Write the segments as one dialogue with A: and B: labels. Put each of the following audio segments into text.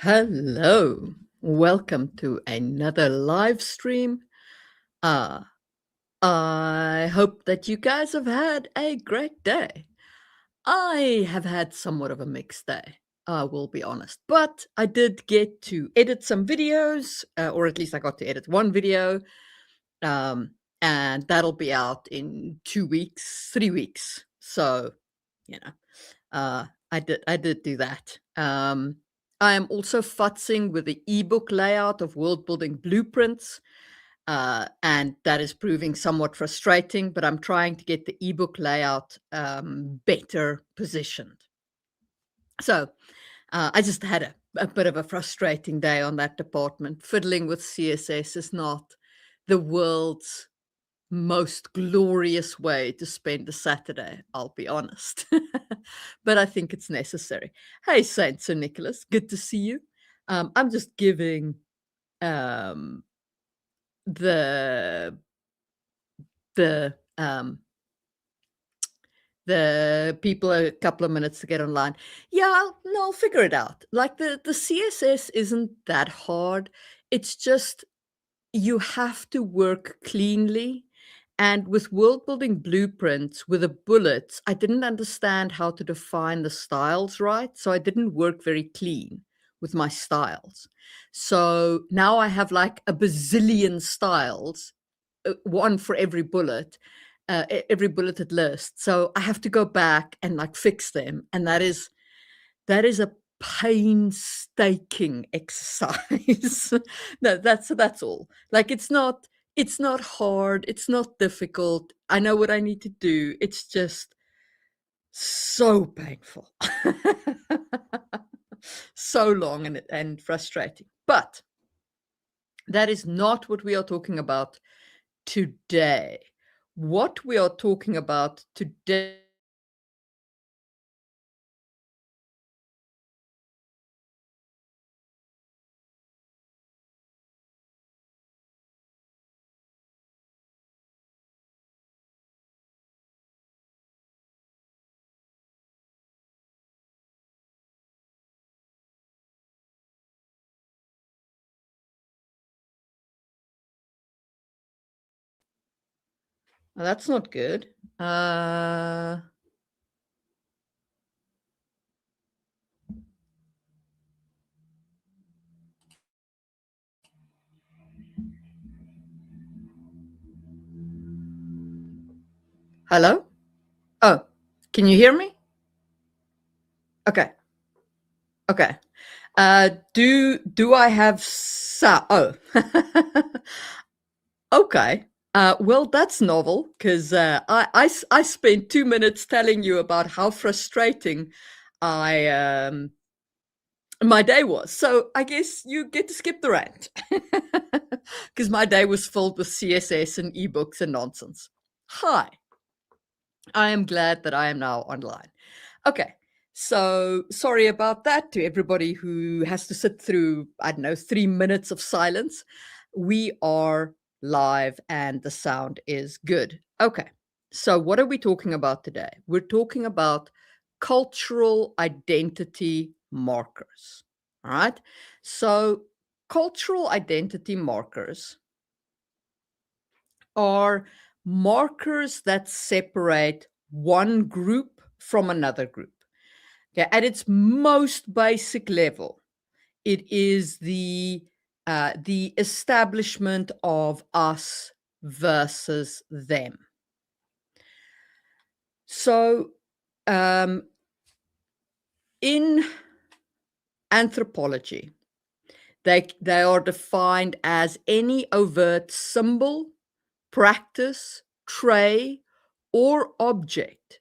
A: Hello, welcome to another live stream. Uh, I hope that you guys have had a great day. I have had somewhat of a mixed day, I will be honest, but I did get to edit some videos, or at least I got to edit one video, um, and that'll be out in 2 weeks, 3 weeks. So, you know, I did do that. I am also futzing with the ebook layout of world building blueprints, and that is proving somewhat frustrating. But I'm trying to get the ebook layout better positioned. So I just had a bit of a frustrating day on that department. Fiddling with CSS is not the world's most glorious way to spend a Saturday, I'll be honest. But I think it's necessary. Hey, Saint Sir Nicholas, good to see you. I'm just giving um, the the um, the people a couple of minutes to get online. Yeah, I'll figure it out. Like the CSS isn't that hard. It's just you have to work cleanly. And with world building blueprints, with the bullets, I didn't understand how to define the styles right. So I didn't work very clean with my styles. So now I have like a bazillion styles, one for every bullet, every bulleted list. So I have to go back and like fix them. And that is a painstaking exercise. No, that's all. Like it's not hard, it's not difficult. I know what I need to do. It's just so painful. So long and frustrating. But that is not what we are talking about today. What we are talking about today. Well, that's not good. Hello? Oh, can you hear me? Okay. Okay. Do I have oh. Okay. Well, that's novel because I spent 2 minutes telling you about how frustrating I my day was. So I guess you get to skip the rant because my day was filled with CSS and ebooks and nonsense. Hi. I am glad that I am now online. Okay. So sorry about that to everybody who has to sit through, I don't know, 3 minutes of silence. We are live and the sound is good. Okay. So what are we talking about today? We're talking about cultural identity markers. All right. So cultural identity markers are markers that separate one group from another group. Okay, at its most basic level, it is the establishment of us versus them. So, in anthropology, they are defined as any overt symbol, practice, trait, or object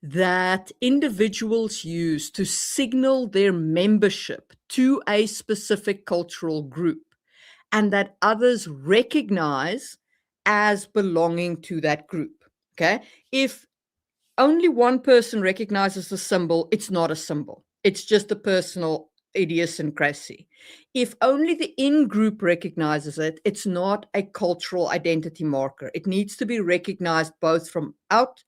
A: that individuals use to signal their membership to a specific cultural group and that others recognize as belonging to that group. Okay. If only one person recognizes the symbol, it's not a symbol. It's just a personal idiosyncrasy. If only the in-group recognizes it, it's not a cultural identity marker. It needs to be recognized both from out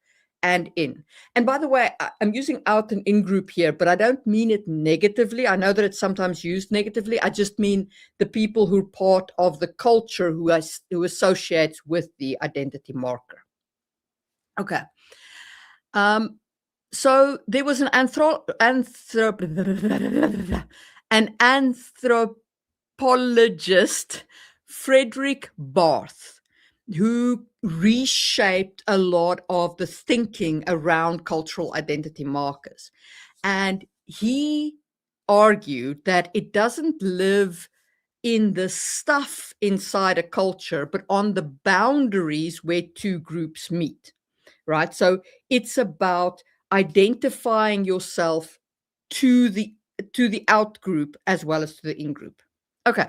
A: and in. And by the way, I'm using out and in group here, but I don't mean it negatively. I know that it's sometimes used negatively. I just mean the people who are part of the culture who associates with the identity marker. Okay. So there was an anthropologist, Frederick Barth, who reshaped a lot of the thinking around cultural identity markers. And he argued that it doesn't live in the stuff inside a culture, but on the boundaries where two groups meet, right? So it's about identifying yourself to the out group as well as to the in group. Okay.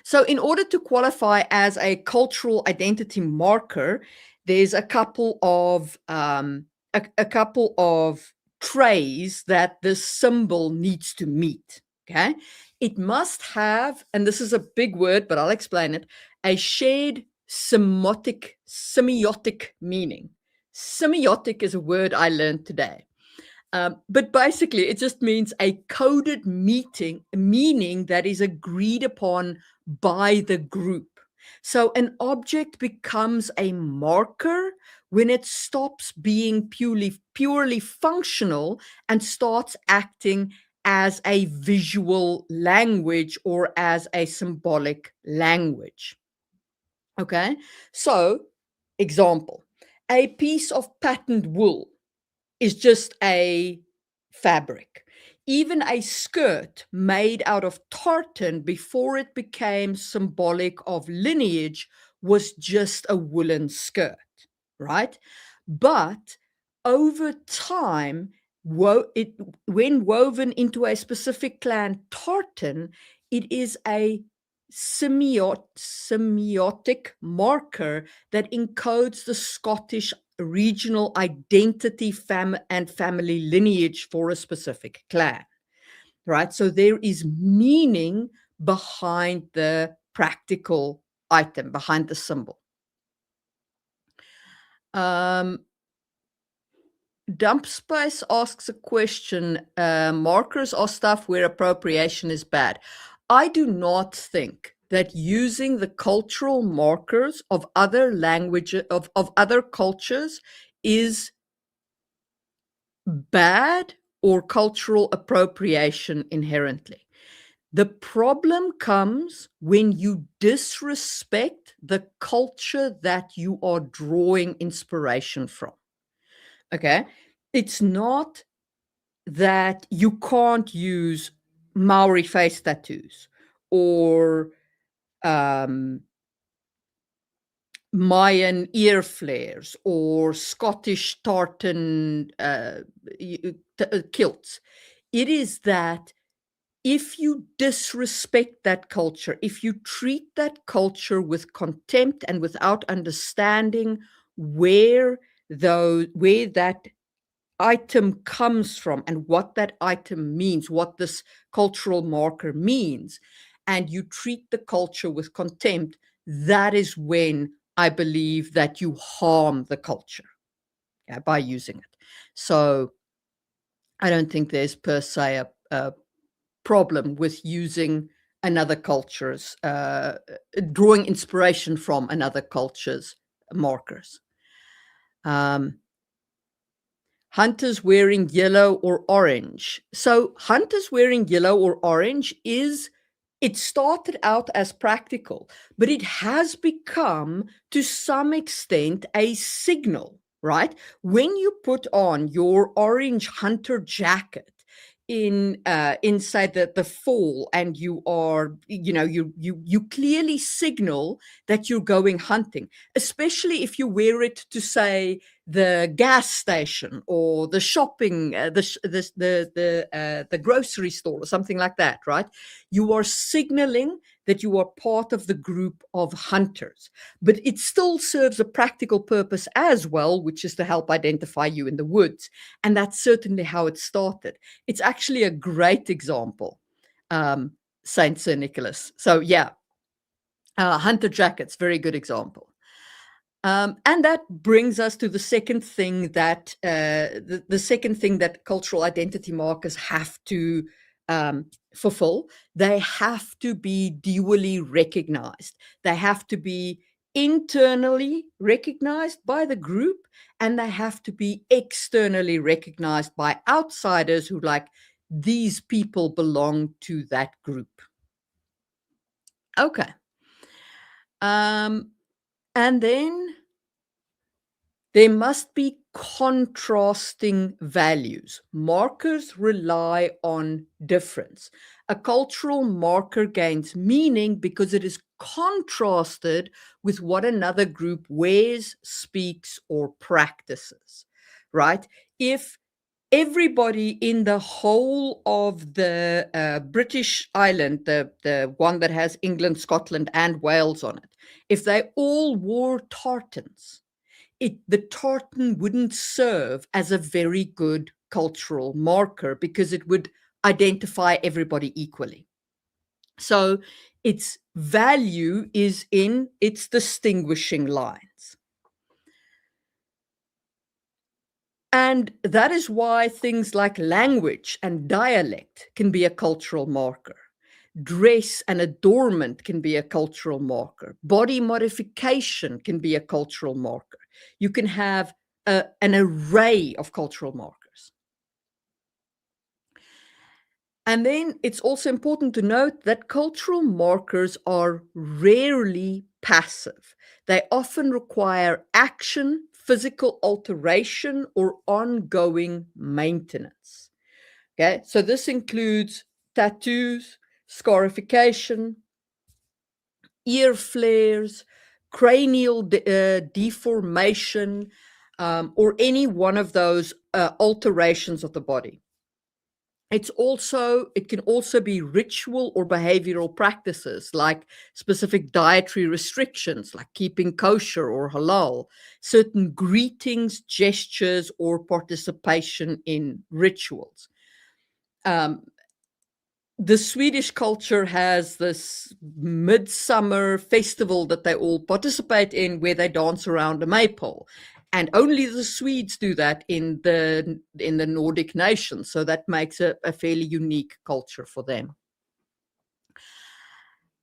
A: So in order to qualify as a cultural identity marker, there's a couple of trays that this symbol needs to meet. Okay. It must have, and this is a big word, but I'll explain it, a shared semiotic meaning. Semiotic is a word I learned today. But basically, it just means a coded meaning that is agreed upon by the group. So an object becomes a marker when it stops being purely functional and starts acting as a visual language or as a symbolic language. Okay, so example, a piece of patterned wool is just a fabric. Even a skirt made out of tartan before it became symbolic of lineage was just a woolen skirt, right? But over time, when woven into a specific clan tartan, it is a semiotic marker that encodes the Scottish regional identity and family lineage for a specific clan, right? So there is meaning behind the practical item, behind the symbol. Dump Space asks a question, markers are stuff where appropriation is bad. I do not think that using the cultural markers of other languages, of other cultures is bad or cultural appropriation inherently. The problem comes when you disrespect the culture that you are drawing inspiration from. Okay? It's not that you can't use Maori face tattoos or Mayan ear flares or Scottish tartan kilts. It is that if you disrespect that culture, if you treat that culture with contempt and without understanding where that item comes from and what that item means, what this cultural marker means, and you treat the culture with contempt, that is when I believe that you harm the culture, by using it. So I don't think there's per se a problem with using another culture's, drawing inspiration from another culture's markers. Hunters wearing yellow or orange. So hunters wearing yellow or orange it started out as practical, but it has become to some extent a signal, right? When you put on your orange hunter jacket inside the fall, and you are, you clearly signal that you're going hunting, especially if you wear it to, say, the gas station or the shopping, the grocery store or something like that, right? You are signaling that you are part of the group of hunters, but it still serves a practical purpose as well, which is to help identify you in the woods. And that's certainly how it started. It's actually a great example, Saint Sir Nicholas. So yeah, hunter jackets, very good example. And that brings us to the second thing that the second thing that cultural identity markers have to fulfill. They have to be dually recognized. They have to be internally recognized by the group, and they have to be externally recognized by outsiders who like these people belong to that group. Okay. And then there must be contrasting values. Markers rely on difference. A cultural marker gains meaning because it is contrasted with what another group wears, speaks, or practices, right? If everybody in the whole of the British island, the one that has England, Scotland, and Wales on it, if they all wore tartans, the tartan wouldn't serve as a very good cultural marker because it would identify everybody equally. So its value is in its distinguishing lines. And that is why things like language and dialect can be a cultural marker. Dress and adornment can be a cultural marker. Body modification can be a cultural marker. You can have an array of cultural markers. And then it's also important to note that cultural markers are rarely passive. They often require action, physical alteration, or ongoing maintenance. Okay, so this includes tattoos, scarification, ear flares, cranial deformation, or any one of those alterations of the body. It can also be ritual or behavioral practices like specific dietary restrictions, like keeping kosher or halal, certain greetings, gestures, or participation in rituals. The Swedish culture has this midsummer festival that they all participate in where they dance around a maypole. And only the Swedes do that in the Nordic nations. So that makes a fairly unique culture for them.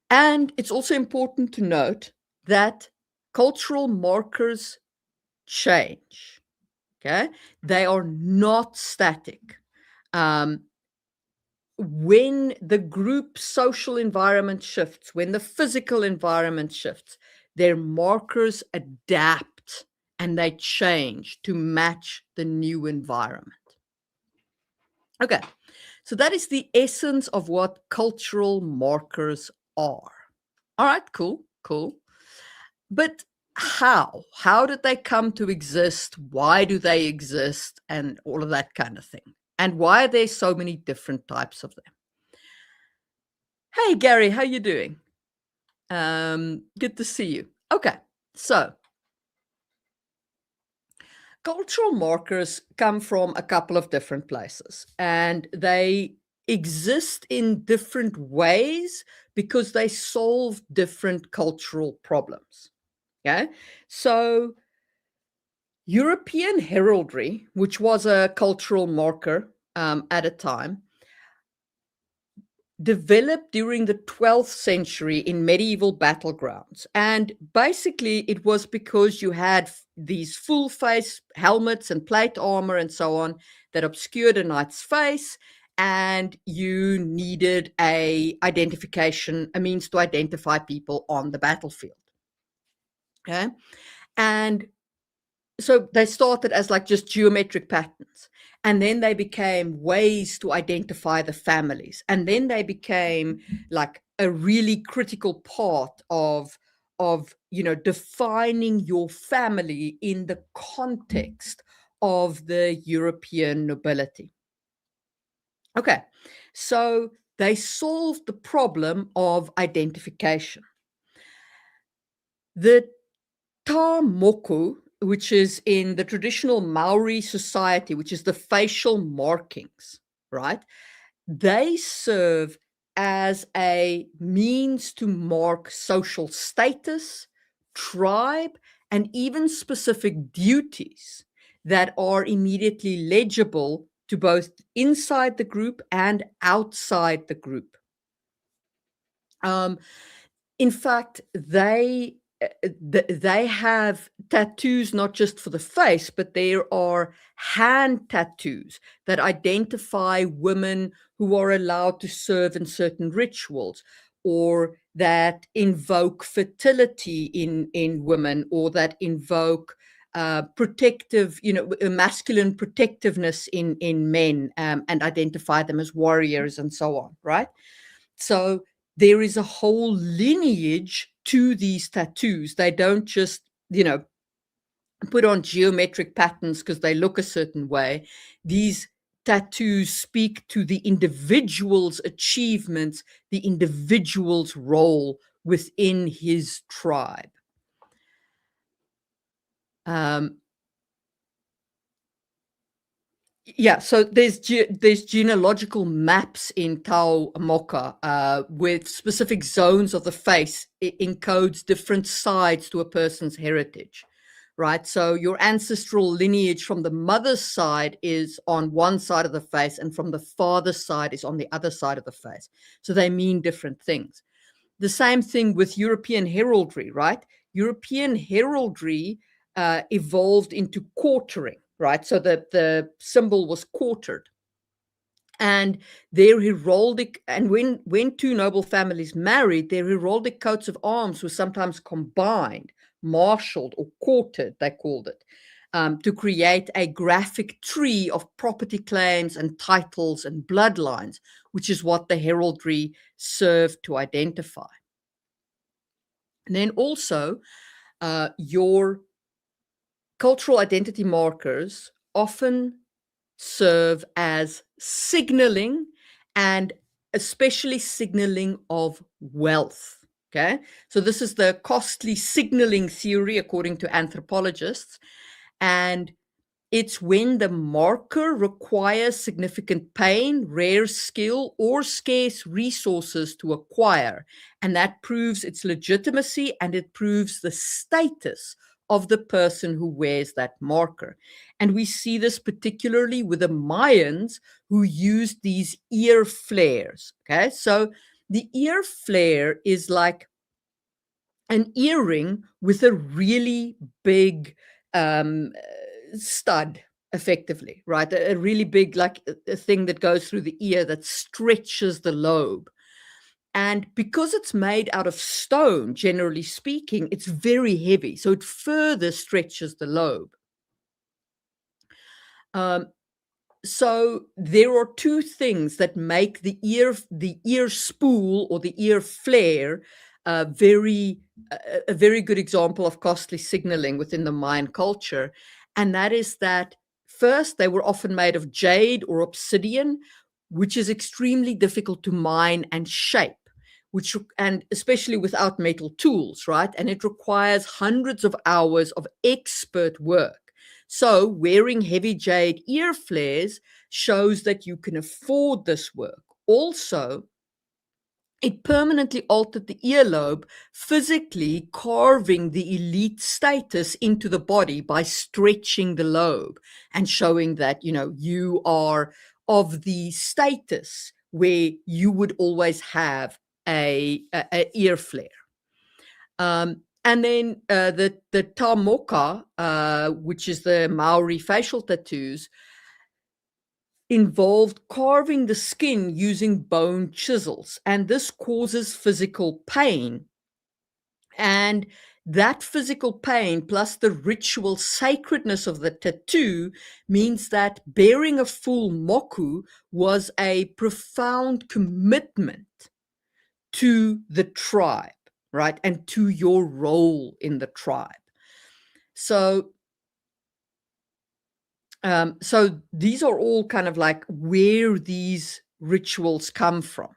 A: And it's also important to note that cultural markers change. Okay, they are not static. When the group social environment shifts, when the physical environment shifts, their markers adapt and they change to match the new environment. Okay, so that is the essence of what cultural markers are. All right, cool, cool. But how? How did they come to exist? Why do they exist? And all of that kind of thing. And why are there so many different types of them? Hey, Gary, how you doing? Good to see you. Okay, so cultural markers come from a couple of different places, and they exist in different ways because they solve different cultural problems. Okay, so European heraldry, which was a cultural marker at a time, developed during the 12th century in medieval battlegrounds. And basically, it was because you had these full face helmets and plate armor and so on that obscured a knight's face, and you needed a means to identify people on the battlefield. Okay. And so they started as like just geometric patterns, and then they became ways to identify the families, and then they became like a really critical part of defining your family in the context of the European nobility. Okay, so they solved the problem of identification. The Ta moko, which is in the traditional Maori society, which is the facial markings, right? They serve as a means to mark social status, tribe, and even specific duties that are immediately legible to both inside the group and outside the group. Um, in fact, they have tattoos not just for the face, but there are hand tattoos that identify women who are allowed to serve in certain rituals, or that invoke fertility in women, or that invoke protective, masculine protectiveness in men, and identify them as warriors and so on, right? So there is a whole lineage to these tattoos. They don't just, put on geometric patterns because they look a certain way. These tattoos speak to the individual's achievements, the individual's role within his tribe. Um, Yeah, so there's genealogical maps in Tau Moka with specific zones of the face. It encodes different sides to a person's heritage, right? So your ancestral lineage from the mother's side is on one side of the face, and from the father's side is on the other side of the face. So they mean different things. The same thing with European heraldry, right? European heraldry evolved into quartering, right? So the symbol was quartered. And their heraldic, and when two noble families married, their heraldic coats of arms were sometimes combined, marshaled, or quartered, they called it, to create a graphic tree of property claims and titles and bloodlines, which is what the heraldry served to identify. And then also, your cultural identity markers often serve as signaling, and especially signaling of wealth. Okay, so this is the costly signaling theory, according to anthropologists. And it's when the marker requires significant pain, rare skill, or scarce resources to acquire. And that proves its legitimacy, and it proves the status of the person who wears that marker. And we see this particularly with the Mayans, who used these ear flares. Okay, so the ear flare is like an earring with a really big stud, effectively, right? A really big, like a thing that goes through the ear that stretches the lobe. And because it's made out of stone, generally speaking, it's very heavy. So it further stretches the lobe. So there are two things that make the ear spool or the ear flare a very good example of costly signaling within the Mayan culture. And that is that, first, they were often made of jade or obsidian, which is extremely difficult to mine and shape, and especially without metal tools, right? And it requires hundreds of hours of expert work. So wearing heavy jade ear flares shows that you can afford this work. Also, it permanently altered the earlobe, physically carving the elite status into the body by stretching the lobe and showing that, you are of the status where you would always have a ear flare. And then the Tamoka, which is the Maori facial tattoos, involved carving the skin using bone chisels, and this causes physical pain. And that physical pain, plus the ritual sacredness of the tattoo, means that bearing a full moku was a profound commitment to the tribe, right? And to your role in the tribe. So these are all kind of like where these rituals come from.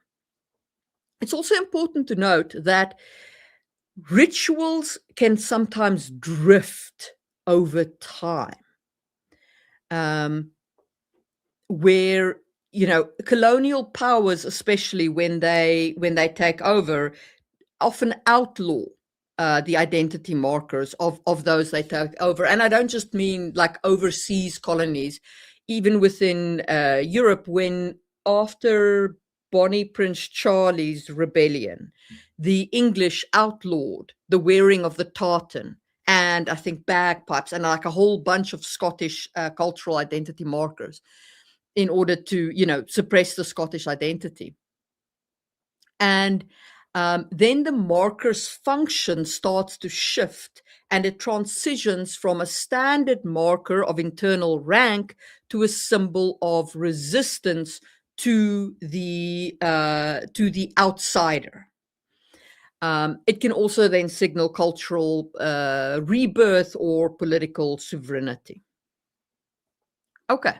A: It's also important to note that rituals can sometimes drift over time, where colonial powers, especially when they take over, often outlaw the identity markers of those they take over. And I don't just mean like overseas colonies, even within Europe, when after Bonnie Prince Charlie's rebellion, the English outlawed the wearing of the tartan and I think bagpipes and like a whole bunch of Scottish cultural identity markers in order to, suppress the Scottish identity. And then the marker's function starts to shift and it transitions from a standard marker of internal rank to a symbol of resistance to the outsider. It can also then signal cultural rebirth or political sovereignty. Okay.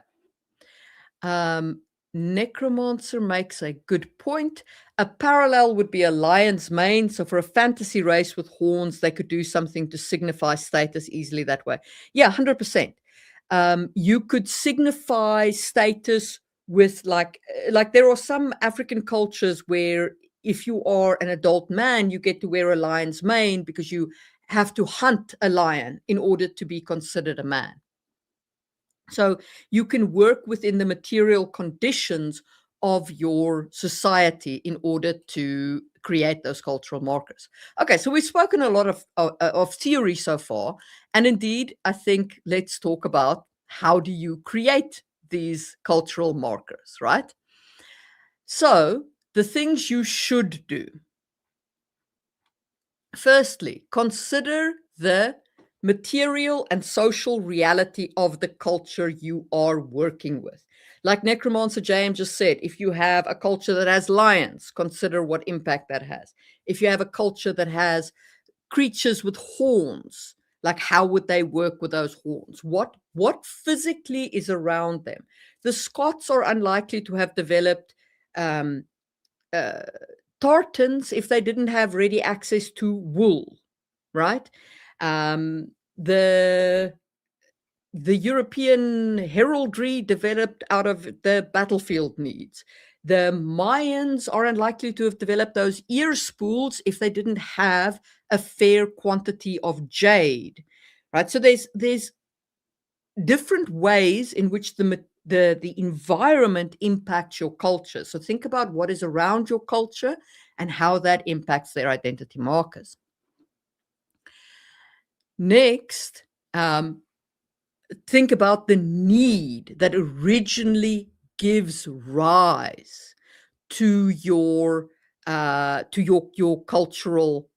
A: Necromancer makes a good point. A parallel would be a lion's mane. So for a fantasy race with horns, they could do something to signify status easily that way. Yeah, 100%. You could signify status with like there are some African cultures where if you are an adult man, you get to wear a lion's mane because you have to hunt a lion in order to be considered a man. So you can work within the material conditions of your society in order to create those cultural markers. Okay, so we've spoken a lot of theory so far, and indeed, I think let's talk about how do you create these cultural markers, right? So the things you should do. Firstly, consider the material and social reality of the culture you are working with. Like Necromancer James just said, if you have a culture that has lions, consider what impact that has. If you have a culture that has creatures with horns, like how would they work with those horns? What physically is around them? The Scots are unlikely to have developed tartans if they didn't have ready access to wool, right? The European heraldry developed out of the battlefield needs. The Mayans are unlikely to have developed those ear spools if they didn't have a fair quantity of jade, right? So there's different ways in which the environment impacts your culture. So think about what is around your culture and how that impacts their identity markers. Next, think about the need that originally gives rise to your cultural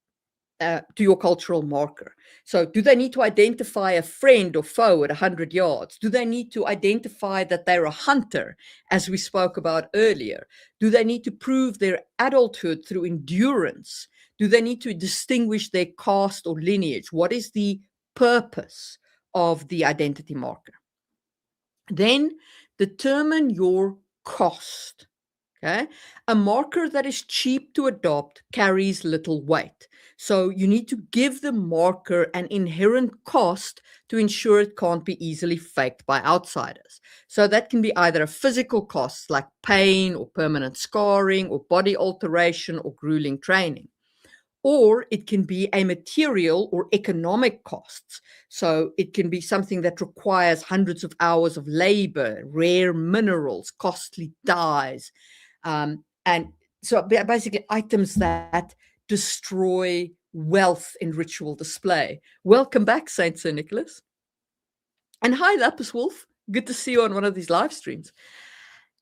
A: marker. So do they need to identify a friend or foe at 100 yards? Do they need to identify that they're a hunter, as we spoke about earlier? Do they need to prove their adulthood through endurance? Do they need to distinguish their caste or lineage? What is the purpose of the identity marker? Then determine your cost. Okay. A marker that is cheap to adopt carries little weight. So you need to give the marker an inherent cost to ensure it can't be easily faked by outsiders. So that can be either a physical cost like pain or permanent scarring or body alteration or grueling training. Or it can be a material or economic costs. So it can be something that requires hundreds of hours of labor, rare minerals, costly dyes, and so basically items that destroy wealth in ritual display. Welcome back, Saint Sir Nicholas. And hi, Lapis Wolf. Good to see you on one of these live streams.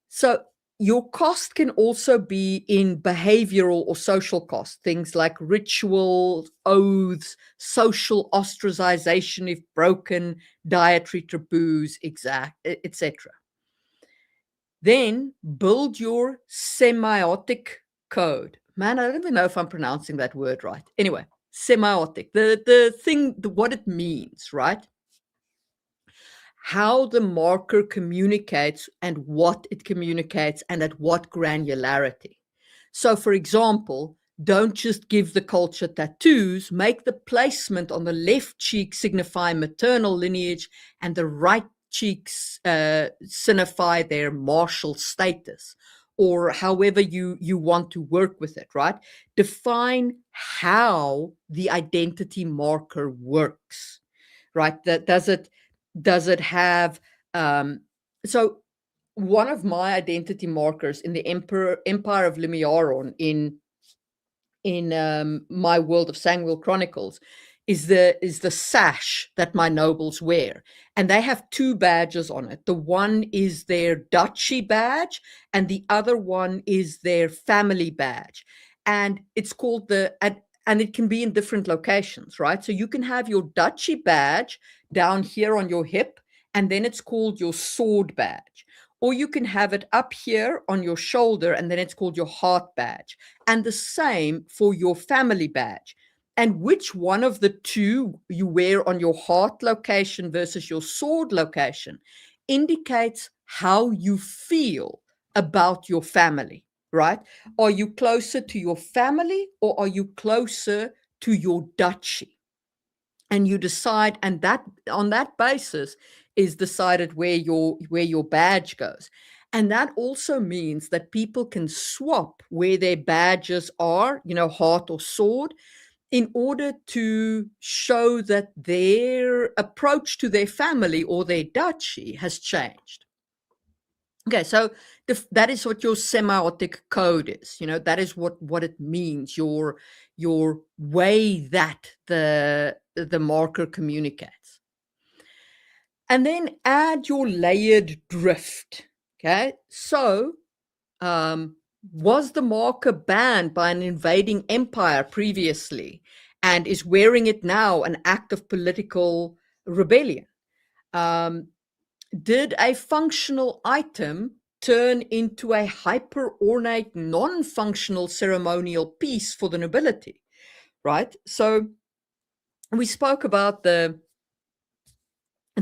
A: So your cost can also be in behavioral or social costs, things like rituals, oaths, social ostracization if broken, dietary taboos, etc. Then build your semiotic code. Man, I don't even know if I'm pronouncing that word right. Anyway, semiotic, the thing, what it means, right? How the marker communicates and what it communicates and at what granularity. So, for example, don't just give the culture tattoos, make the placement on the left cheek signify maternal lineage and the right cheeks signify their martial status. or however you want to work with it, right? Define how the identity marker works, right? That does it have so one of my identity markers in the Empire of Limiaron in my world of Sangwell Chronicles is the sash that my nobles wear, and they have two badges on it. The one is their duchy badge, and the other one is their family badge, and it's called and it can be in different locations, right? So you can have your duchy badge down here on your hip, and then it's called your sword badge. Or you can have it up here on your shoulder, and then it's called your heart badge. And the same for your family badge. And which one of the two you wear on your heart location versus your sword location indicates how you feel about your family, right? Are you closer to your family, or are you closer to your duchy? And you decide, and that on that basis is decided where your badge goes. And that also means that people can swap where their badges are, heart or sword, in order to show that their approach to their family or their duchy has changed. Okay, so that is what your semiotic code is. That is what it means. Your way that the marker communicates, and then add your layered drift. Okay, so was the marker banned by an invading empire previously, and is wearing it now an act of political rebellion? Did a functional item turn into a hyper-ornate, non-functional ceremonial piece for the nobility, right? So we spoke about the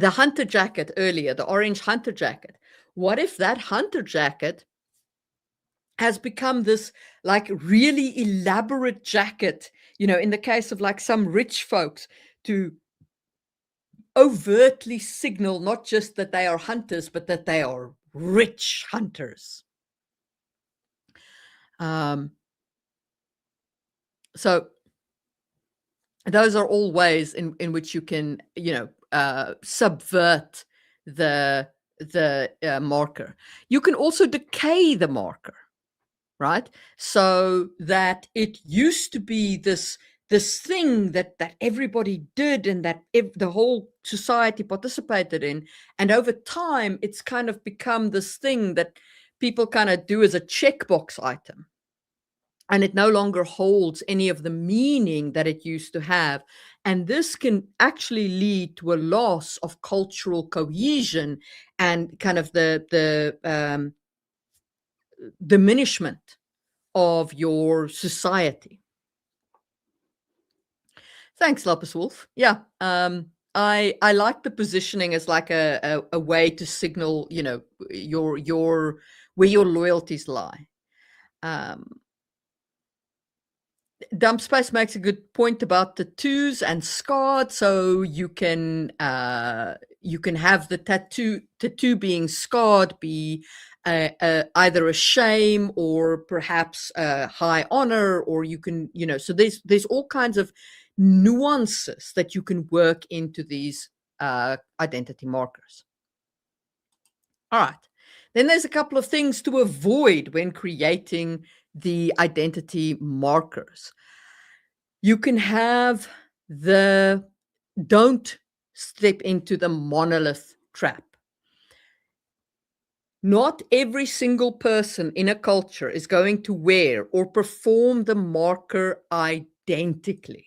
A: hunter jacket earlier, the orange hunter jacket. What if that hunter jacket has become this like really elaborate jacket, in the case of like some rich folks, to overtly signal not just that they are hunters, but that they are rich hunters. So those are all ways in which you can, subvert the marker. You can also decay the marker, right? So that it used to be this thing that everybody did, and that the whole society participated in, and over time it's kind of become this thing that people kind of do as a checkbox item, and it no longer holds any of the meaning that it used to have. And this can actually lead to a loss of cultural cohesion and kind of the diminishment of your society. Thanks, Lapis Wolf. Yeah, I like the positioning as like a way to signal, your where your loyalties lie. Dump Space makes a good point about tattoos and scarred. So you can have the tattoo being scarred be either a shame or perhaps a high honor, or you can, so there's all kinds of nuances that you can work into these identity markers. All right. Then there's a couple of things to avoid when creating the identity markers. You can have don't step into the monolith trap. Not every single person in a culture is going to wear or perform the marker identically.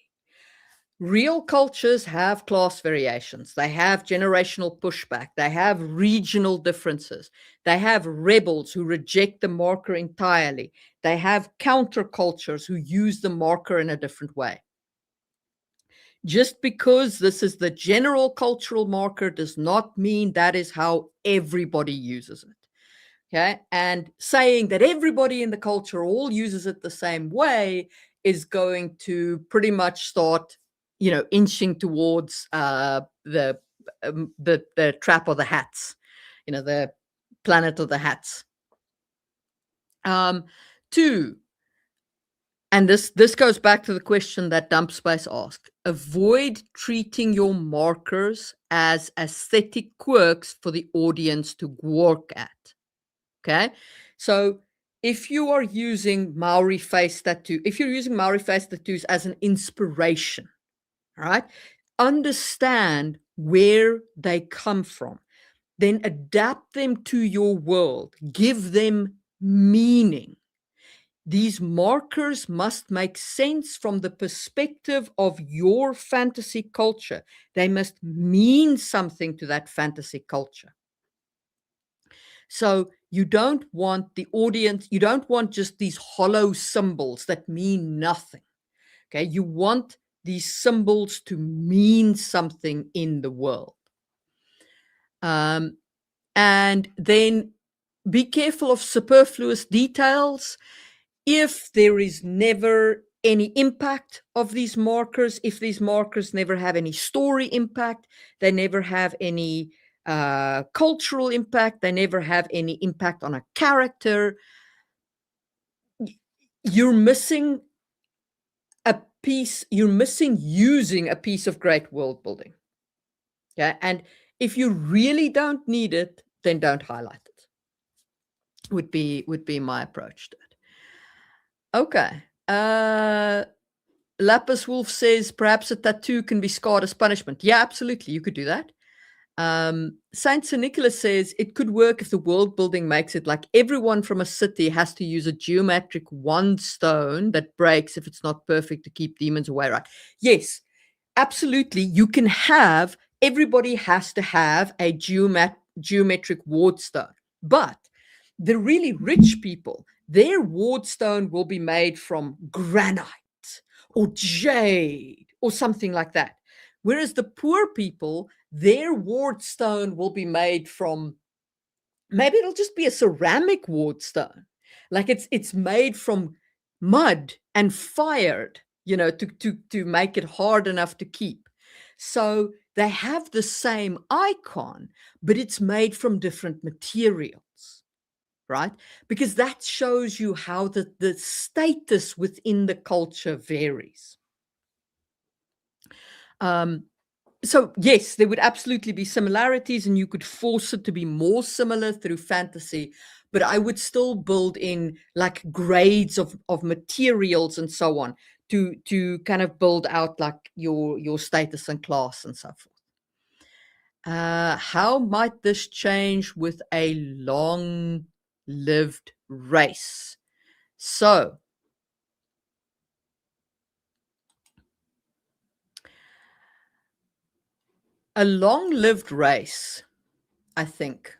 A: Real cultures have class variations. They have generational pushback. They have regional differences. They have rebels who reject the marker entirely. They have countercultures who use the marker in a different way. Just because this is the general cultural marker does not mean that is how everybody uses it. Okay. And saying that everybody in the culture all uses it the same way is going to pretty much start, inching towards the trap of the hats, the planet of the hats. Two, and this goes back to the question that Dump Space asked. Avoid treating your markers as aesthetic quirks for the audience to work at. Okay? So if you are using Maori face tattoo, if you're using Maori face tattoos as an inspiration, all right, understand where they come from. Then adapt them to your world. Give them meaning. These markers must make sense from the perspective of your fantasy culture. They must mean something to that fantasy culture. So you don't want the audience, you don't want just these hollow symbols that mean nothing. Okay, you want these symbols to mean something in the world. And then be careful of superfluous details. If there is never any impact of these markers, if these markers never have any story impact, they never have any cultural impact, they never have any impact on a character, you're missing a piece, you're missing using a piece of great world building. Okay, and if you really don't need it, then don't highlight it. Would be my approach to it. Okay. Lapis Wolf says perhaps a tattoo can be scarred as punishment. Yeah, absolutely. You could do that. Saint St. Nicholas says it could work if the world building makes it like everyone from a city has to use a geometric wand stone that breaks if it's not perfect to keep demons away, right? Yes, absolutely. You can have, everybody has to have a geometric ward stone. But the really rich people, their ward stone will be made from granite or jade or something like that. Whereas the poor people, their ward stone will be made from, maybe it'll just be a ceramic ward stone. Like it's made from mud and fired, to make it hard enough to keep. So they have the same icon, but it's made from different materials, right? Because that shows you how the status within the culture varies. So yes, there would absolutely be similarities, and you could force it to be more similar through fantasy, but I would still build in like grades of materials and so on to kind of build out like your status and class and so forth. How might this change with a long-lived race? So a long-lived race, I think,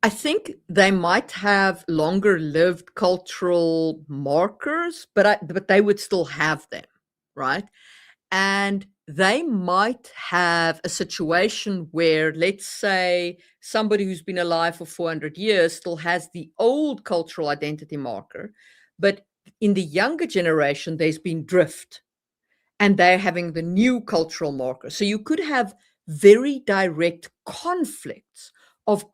A: I think they might have longer lived cultural markers, but they would still have them, right? And they might have a situation where, let's say, somebody who's been alive for 400 years still has the old cultural identity marker, but in the younger generation, there's been drift and they're having the new cultural marker. So you could have very direct conflicts of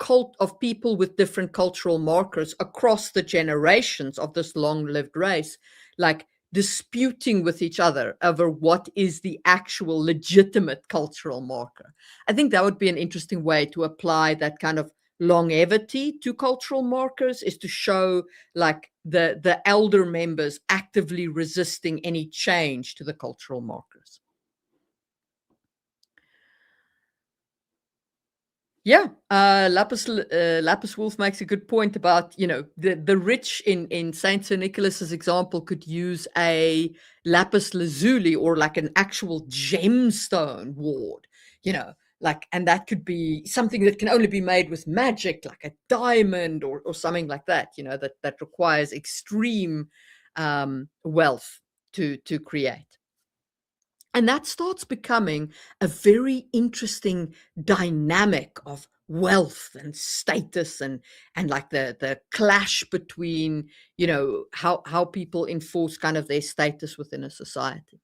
A: people with different cultural markers across the generations of this long-lived race, like disputing with each other over what is the actual legitimate cultural marker. I think that would be an interesting way to apply that kind of longevity to cultural markers, is to show like the elder members actively resisting any change to the cultural markers. Yeah, Lapis Wolf makes a good point about, the rich in Saint Sir Nicholas's example could use a lapis lazuli or like an actual gemstone ward, like, and that could be something that can only be made with magic, like a diamond or something like that, that requires extreme wealth to create. And that starts becoming a very interesting dynamic of wealth and status and like the clash between, how people enforce kind of their status within a society.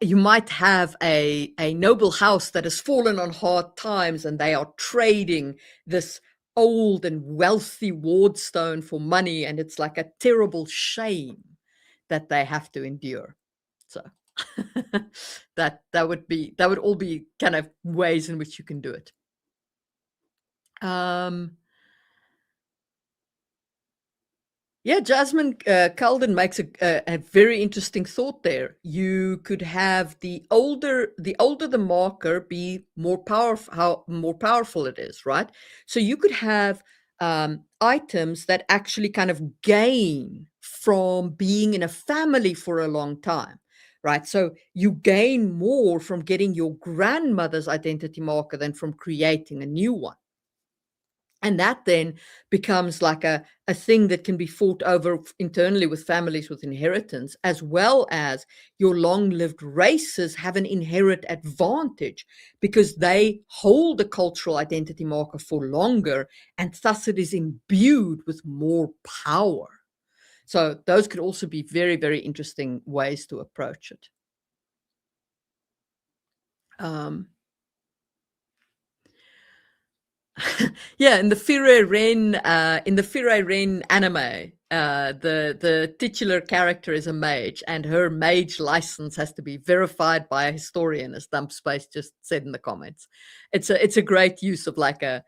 A: You might have a noble house that has fallen on hard times, and they are trading this old and wealthy wardstone for money, and it's like a terrible shame that they have to endure. So that would all be kind of ways in which you can do it. Yeah, Jasmine Calden makes a very interesting thought there. You could have the older the marker, be more powerful, how more powerful it is, right? So you could have items that actually kind of gain from being in a family for a long time, right? So you gain more from getting your grandmother's identity marker than from creating a new one. And that then becomes like a thing that can be fought over internally with families with inheritance, as well as your long-lived races have an inherent advantage because they hold a cultural identity marker for longer, and thus it is imbued with more power. So those could also be very, very interesting ways to approach it. Um, Yeah, in the Fire Ren anime, the titular character is a mage, and her mage license has to be verified by a historian, as Dump Space just said in the comments. It's a great use of like a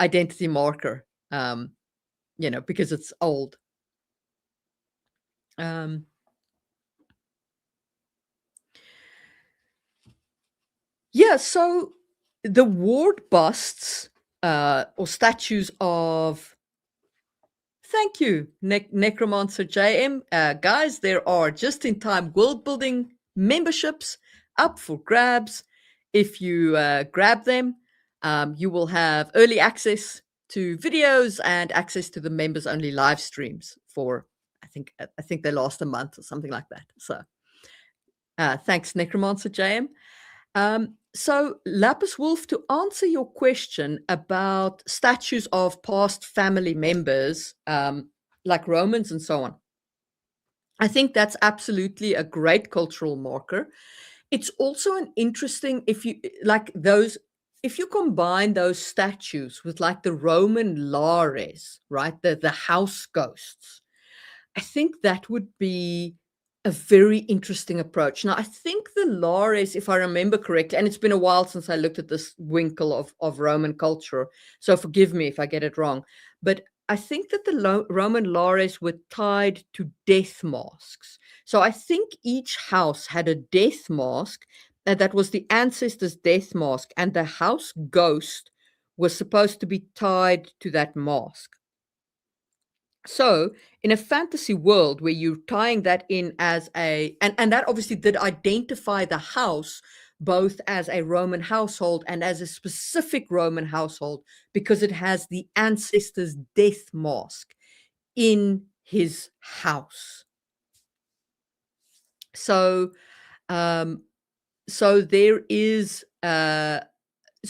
A: identity marker, because it's old. Um, yeah, so the ward busts or statues of. Thank you, Necromancer JM. Guys, there are just-in-time world-building memberships up for grabs. If you grab them, you will have early access to videos and access to the members-only live streams for, I think they last a month or something like that. So thanks, Necromancer JM. So, Lapis Wolf, to answer your question about statues of past family members, like Romans and so on, I think that's absolutely a great cultural marker. It's also an interesting, if you combine those statues with like the Roman lares, right, the house ghosts, I think that would be a very interesting approach. Now, I think the Lares, if I remember correctly, and it's been a while since I looked at this winkle of Roman culture, so forgive me if I get it wrong, but I think that the Roman Lares were tied to death masks. So I think each house had a death mask, and that was the ancestor's death mask, and the house ghost was supposed to be tied to that mask. So, in a fantasy world where you're tying that in as and that obviously did identify the house both as a Roman household and as a specific Roman household because it has the ancestor's death mask in his house. So, um, so there is, so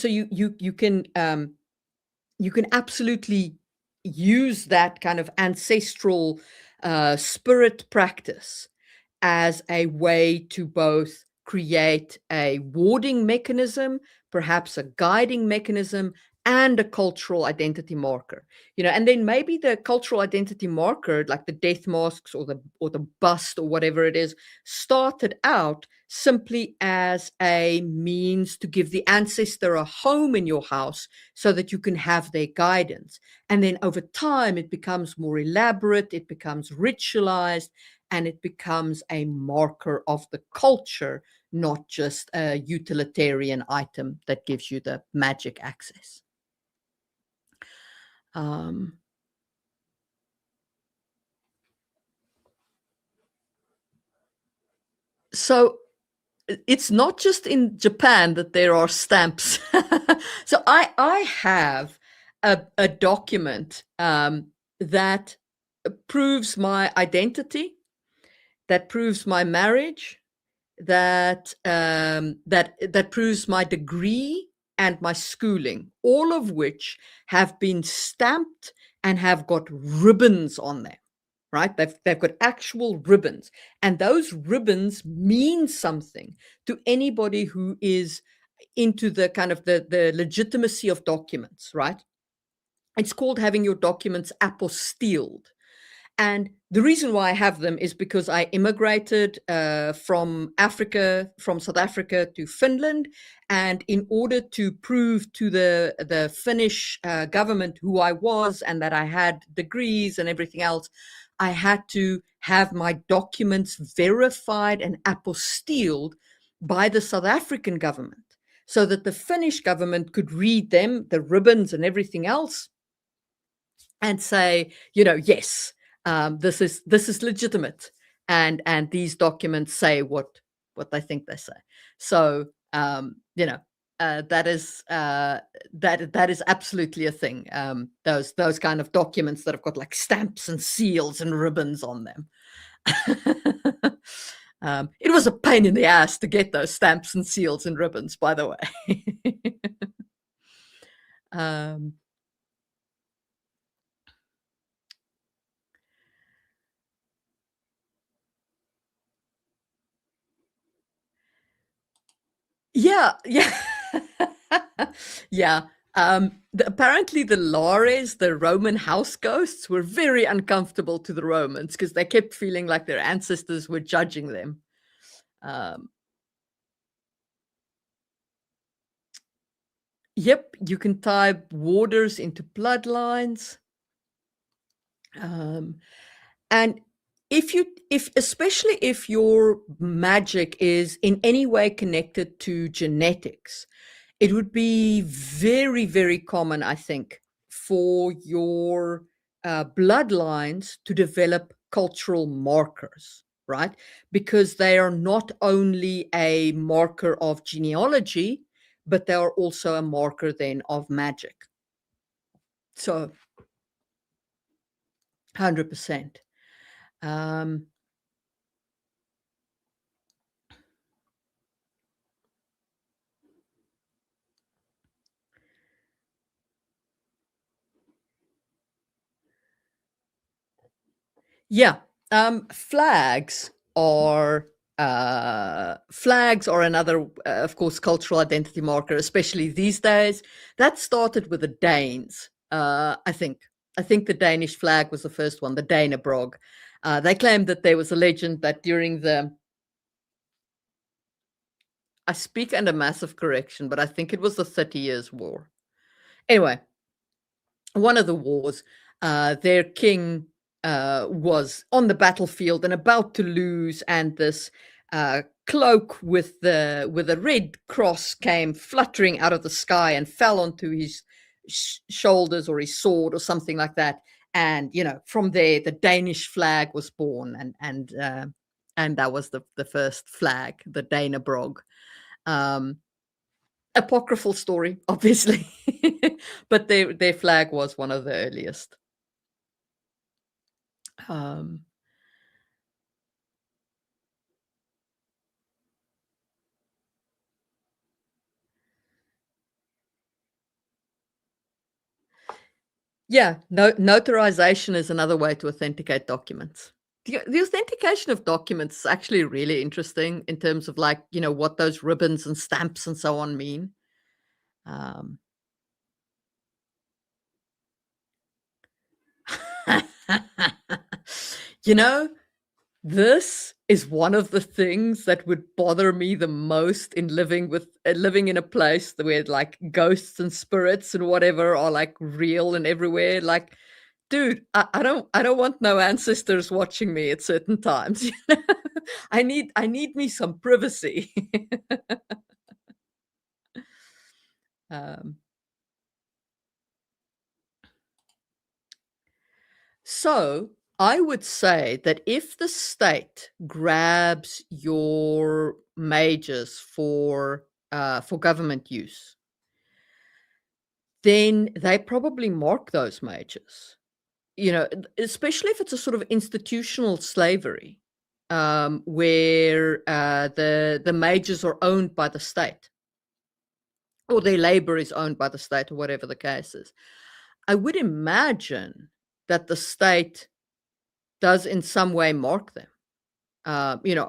A: you can absolutely use that kind of ancestral spirit practice as a way to both create a warding mechanism, perhaps a guiding mechanism, and a cultural identity marker. And then maybe the cultural identity marker, like the death masks or the bust or whatever it is, started out simply as a means to give the ancestor a home in your house so that you can have their guidance. And then over time, it becomes more elaborate, it becomes ritualized, and it becomes a marker of the culture, not just a utilitarian item that gives you the magic access. So it's not just in Japan that there are stamps. So I have a document that proves my identity, that proves my marriage, that proves my degree and my schooling, all of which have been stamped and have got ribbons on them. right? They've got actual ribbons, and those ribbons mean something to anybody who is into the kind of the legitimacy of documents, right? It's called having your documents apostilled. And the reason why I have them is because I immigrated from Africa, from South Africa to Finland. And in order to prove to the Finnish government who I was and that I had degrees and everything else, I had to have my documents verified and apostilled by the South African government so that the Finnish government could read them, the ribbons and everything else, and say, yes, this is legitimate, and these documents say what they think they say. So that is absolutely a thing. Those kind of documents that have got like stamps and seals and ribbons on them. It was a pain in the ass to get those stamps and seals and ribbons, by the way. um, Yeah, yeah. Yeah. Apparently the Lares, the Roman house ghosts, were very uncomfortable to the Romans because they kept feeling like their ancestors were judging them. Um, yep, you can tie warders into bloodlines. Um, and if especially if your magic is in any way connected to genetics, it would be very, very common, I think, for your bloodlines to develop cultural markers, right? Because they are not only a marker of genealogy, but they are also a marker then of magic. So 100%. Um, Yeah, flags are another, of course, cultural identity marker, especially these days. That started with the Danes, I think. I think the Danish flag was the first one, the Danebrog. They claimed that there was a legend that during the, I speak under massive correction, but I think it was the 30 Years' War. Anyway, one of the wars, their king was on the battlefield and about to lose, and this cloak with a red cross came fluttering out of the sky and fell onto his shoulders or his sword or something like that. And from there, the Danish flag was born, and that was the first flag, the Danebrog. Um, Apocryphal story, obviously, but their flag was one of the earliest. Um, yeah, notarization is another way to authenticate documents. The authentication of documents is actually really interesting in terms of like, what those ribbons and stamps and so on mean. Um, you know, This is one of the things that would bother me the most in living in a place where like ghosts and spirits and whatever are like real and everywhere. Like, dude, I don't want no ancestors watching me at certain times. I need me some privacy. um, So I would say that if the state grabs your mages for government use, then they probably mark those mages. Especially if it's a sort of institutional slavery, where the mages are owned by the state, or their labor is owned by the state, or whatever the case is. I would imagine that the state does in some way mark them.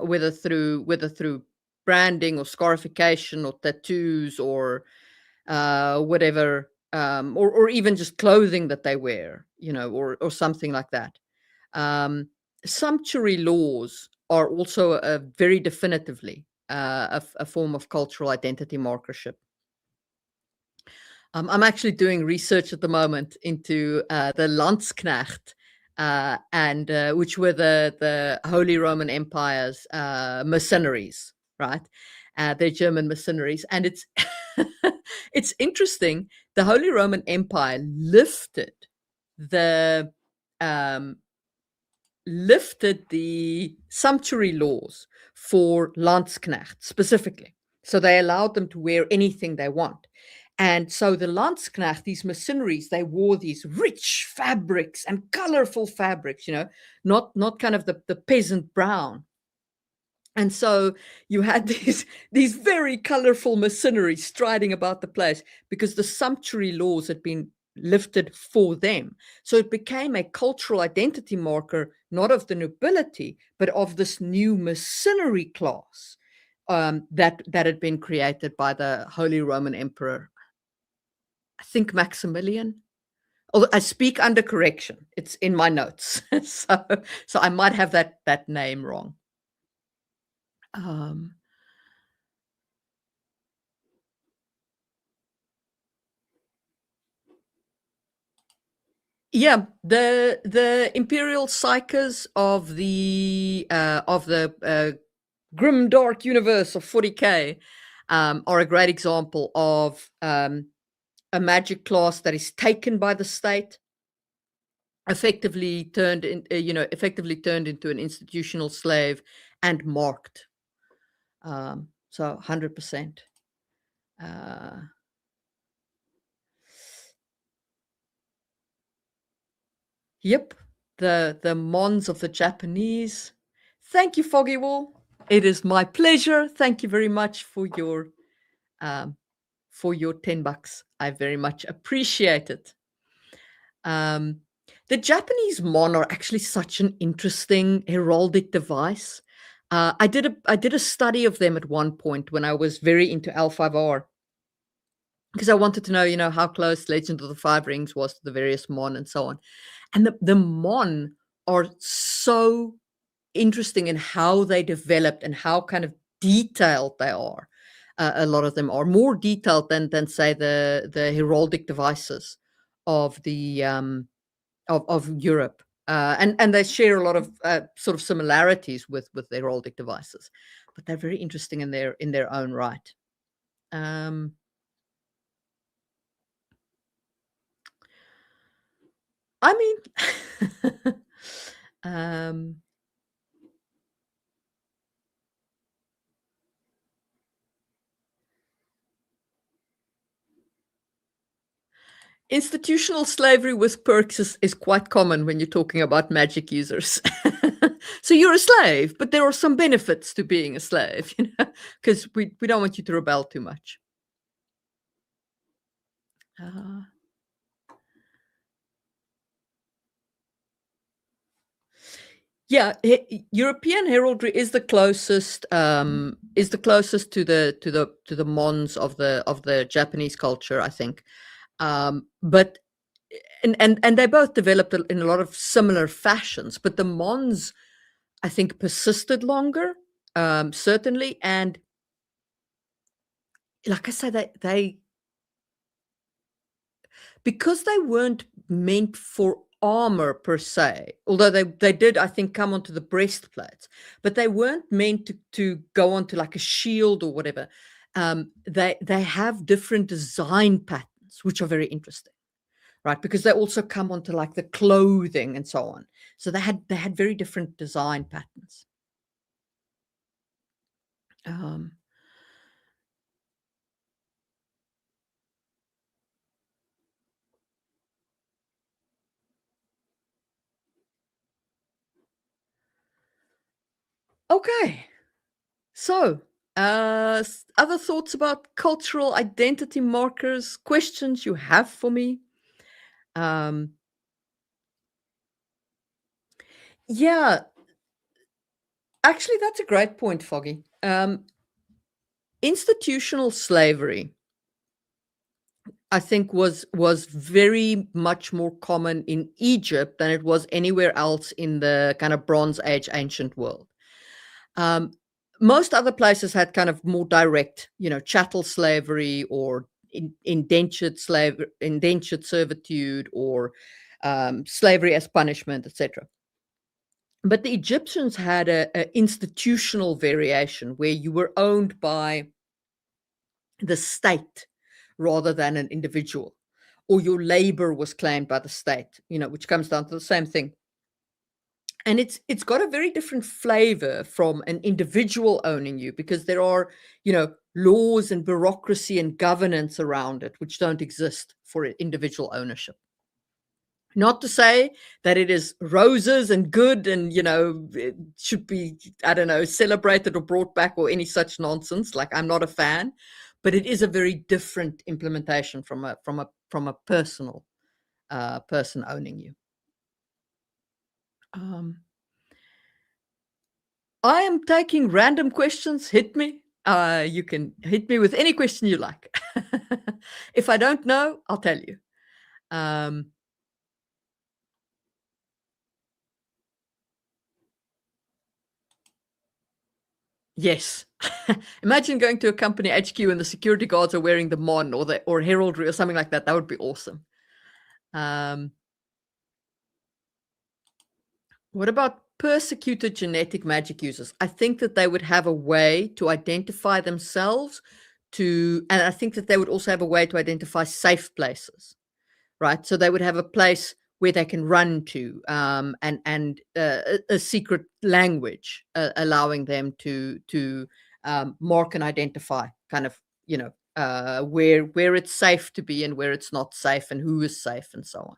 A: Whether through branding or scarification or tattoos or whatever, or even just clothing that they wear, or something like that. Um, Sumptuary laws are also very definitively a form of cultural identity markership. I'm actually doing research at the moment into the Landsknecht, and which were the Holy Roman Empire's mercenaries, right? They're German mercenaries, and it's it's interesting. The Holy Roman Empire the um, lifted the sumptuary laws for Landsknecht specifically. So they allowed them to wear anything they want. And so the Landsknecht, these mercenaries, they wore these rich fabrics and colorful fabrics, not kind of the peasant brown. And so you had these very colorful mercenaries striding about the place because the sumptuary laws had been lifted for them. So it became a cultural identity marker, not of the nobility, but of this new mercenary class, that had been created by the Holy Roman Emperor, I think Maximilian. Although I speak under correction, it's in my notes, so I might have that name wrong. Um, Yeah, the imperial psychers of the grim dark universe of 40K are a great example of a magic class that is taken by the state, effectively turned into an institutional slave and marked. So 100%. Uh, Yep, the Mons of the Japanese. Thank you, Foggy Wall. It is my pleasure. Thank you very much um, for your $10. I very much appreciate it. Um, the Japanese Mon are actually such an interesting heraldic device. I did a study of them at one point when I was very into L5R because I wanted to know, how close Legend of the Five Rings was to the various Mon and so on. And the Mon are so interesting in how they developed and how kind of detailed they are. A lot of them are more detailed than say the heraldic devices of the of Europe, and they share a lot of sort of similarities with the heraldic devices, but they're very interesting in their own right. Um, I mean, um, institutional slavery with perks is quite common when you're talking about magic users. So you're a slave, but there are some benefits to being a slave, because we don't want you to rebel too much. Uh, yeah, European heraldry is the closest to the Mons of the Japanese culture, I think. But and they both developed in a lot of similar fashions, but the Mons, I think, persisted longer, certainly. And like I said, they because they weren't meant for armor per se, although they did, I think, come onto the breastplates, but they weren't meant to go onto like a shield or whatever. They have different design patterns, which are very interesting, right? Because they also come onto like the clothing and so on. So they had very different design patterns. Um, okay, so other thoughts about cultural identity markers, questions you have for me? Um, Yeah, actually, that's a great point, Foggy. Institutional slavery, I think, was very much more common in Egypt than it was anywhere else in the kind of Bronze Age ancient world. Um, Most other places had kind of more direct, chattel slavery or indentured servitude or slavery as punishment, etc. But the Egyptians had a institutional variation where you were owned by the state rather than an individual, or your labor was claimed by the state, which comes down to the same thing. And it's got a very different flavor from an individual owning you because there are, laws and bureaucracy and governance around it which don't exist for individual ownership. Not to say that it is roses and good and, it should be, I don't know, celebrated or brought back or any such nonsense. Like, I'm not a fan, but it is a very different implementation from a personal person owning you. Um, I am taking random questions. Hit me. You can hit me with any question you like. If I don't know, I'll tell you. Um, Yes. Imagine going to a company HQ and the security guards are wearing the Mon or Heraldry or something like that. That would be awesome. Um, what about persecuted genetic magic users? I think that they would have a way to identify themselves and I think that they would also have a way to identify safe places, right? So they would have a place where they can run to, and a secret language allowing them to mark and identify kind of, where it's safe to be and where it's not safe and who is safe and so